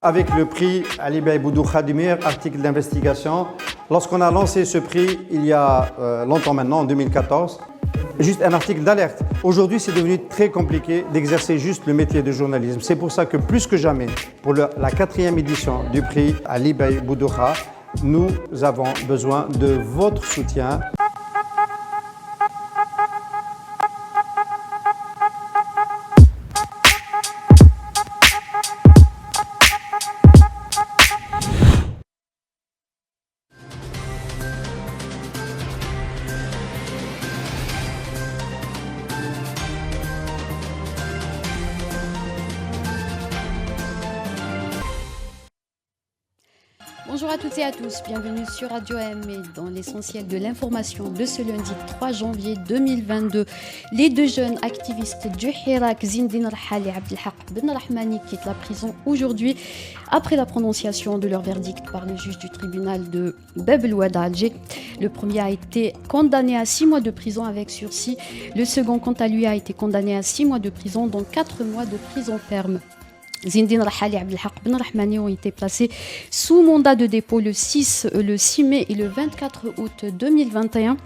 Avec le prix Ali Bey Boudou Khadimir, article d'investigation, lorsqu'on a lancé ce prix il y a longtemps maintenant, en 2014, juste un article d'alerte. Aujourd'hui, c'est devenu très compliqué d'exercer juste le métier de journalisme. C'est pour ça que plus que jamais, pour la 4e édition du prix Ali Bey Boudou Kha, nous avons besoin de votre soutien. Bonjour à toutes et à tous, bienvenue sur Radio M et dans l'essentiel de l'information de ce lundi 3 janvier 2022. Les deux jeunes activistes du Hirak, Zindine Rhali et Abdelhaq Ben Rahmani, quittent la prison aujourd'hui après la prononciation de leur verdict par le juge du tribunal de Bab el Oued à Alger. Le premier a été condamné à 6 mois de prison avec sursis. Le second, quant à lui, a été condamné à 6 mois de prison, dont 4 mois de prison ferme. Zindine Rhali et Abdelhaq Ben Rahmani ont été placés sous mandat de dépôt le 6 mai et le 24 août 2021.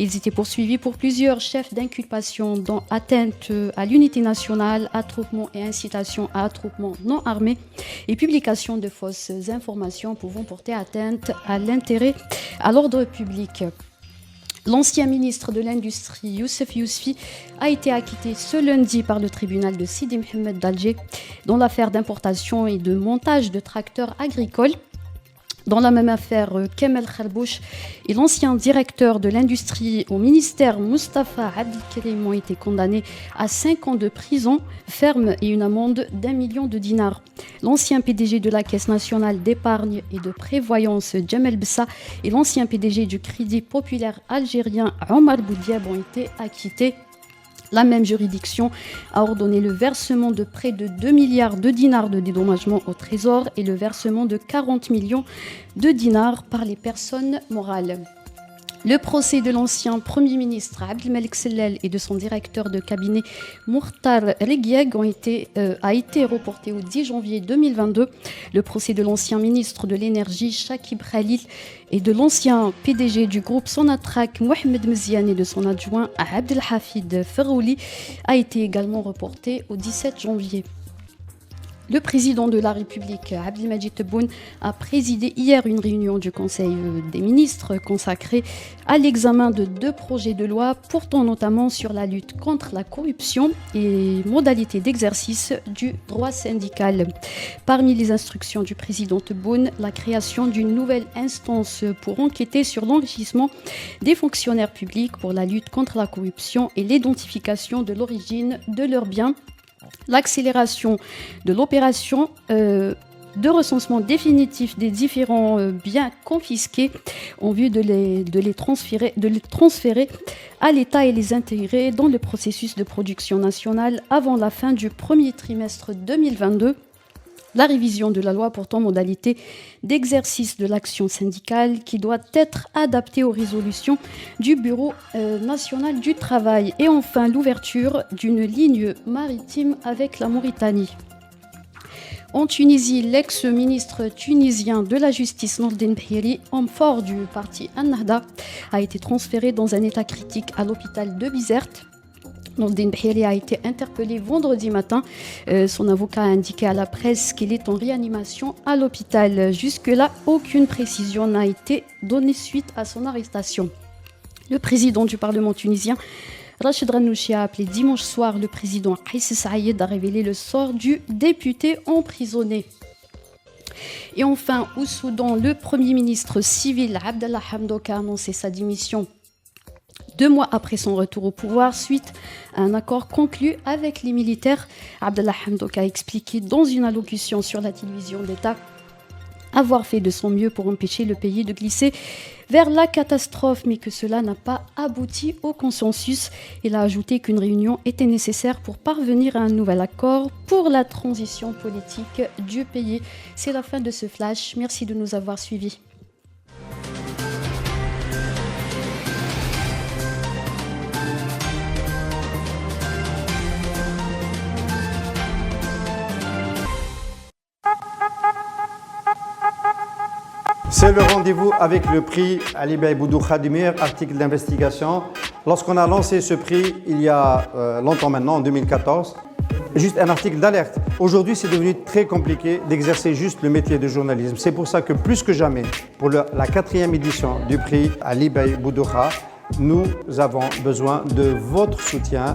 Ils étaient poursuivis pour plusieurs chefs d'inculpation, dont atteinte à l'unité nationale, attroupement et incitation à attroupement non armé et publication de fausses informations pouvant porter atteinte à l'ordre public. L'ancien ministre de l'Industrie, Youssef Yousfi, a été acquitté ce lundi par le tribunal de Sidi Mohamed d'Alger dans l'affaire d'importation et de montage de tracteurs agricoles. Dans la même affaire, Kamel Kharbouch et l'ancien directeur de l'industrie au ministère, Mustafa Abdelkarim, ont été condamnés à 5 ans de prison ferme et une amende d'1 million de dinars. L'ancien PDG de la Caisse nationale d'épargne et de prévoyance, Djamel Bessa, et l'ancien PDG du Crédit populaire algérien, Omar Boudiab, ont été acquittés. La même juridiction a ordonné le versement de près de 2 milliards de dinars de dédommagement au Trésor et le versement de 40 millions de dinars par les personnes morales. Le procès de l'ancien Premier ministre Abdelmalek Sellel et de son directeur de cabinet Mourtar Reguieg a été reporté au 10 janvier 2022. Le procès de l'ancien ministre de l'Énergie Chakib Khalil et de l'ancien PDG du groupe Sonatrach Mohamed Meziane et de son adjoint Abdelhafid Ferrouli a été également reporté au 17 janvier. Le président de la République, Abdelmadjid Tebboune, a présidé hier une réunion du Conseil des ministres consacrée à l'examen de 2 projets de loi portant notamment sur la lutte contre la corruption et modalités d'exercice du droit syndical. Parmi les instructions du président Tebboune, la création d'une nouvelle instance pour enquêter sur l'enrichissement des fonctionnaires publics pour la lutte contre la corruption et l'identification de l'origine de leurs biens, l'accélération de l'opération de recensement définitif des différents biens confisqués en vue de les transférer à l'État et les intégrer dans le processus de production nationale avant la fin du premier trimestre 2022. La révision de la loi portant modalité d'exercice de l'action syndicale qui doit être adaptée aux résolutions du Bureau national du travail. Et enfin, l'ouverture d'une ligne maritime avec la Mauritanie. En Tunisie, l'ex-ministre tunisien de la Justice Nordine Bhiri, homme fort du parti Ennahda, a été transféré dans un état critique à l'hôpital de Bizerte. Nordine Bhiri a été interpellé vendredi matin. Son avocat a indiqué à la presse qu'il est en réanimation à l'hôpital. Jusque-là, aucune précision n'a été donnée suite à son arrestation. Le président du Parlement tunisien, Rachid Ghannouchi, a appelé dimanche soir le président Kais Saïed à révéler le sort du député emprisonné. Et enfin, au Soudan, le premier ministre civil Abdallah Hamdok a annoncé sa démission 2 mois après son retour au pouvoir, suite à un accord conclu avec les militaires. Abdallah Hamdok a expliqué dans une allocution sur la télévision d'État avoir fait de son mieux pour empêcher le pays de glisser vers la catastrophe, mais que cela n'a pas abouti au consensus. Il a ajouté qu'une réunion était nécessaire pour parvenir à un nouvel accord pour la transition politique du pays. C'est la fin de ce flash. Merci de nous avoir suivis. C'est le rendez-vous avec le prix Ali Bey Boudou Khadimir, article d'investigation. Lorsqu'on a lancé ce prix, il y a longtemps maintenant, en 2014, juste un article d'alerte. Aujourd'hui, c'est devenu très compliqué d'exercer juste le métier de journalisme. C'est pour ça que plus que jamais, pour la 4e édition du prix Ali Bey Boudou Kha, nous avons besoin de votre soutien.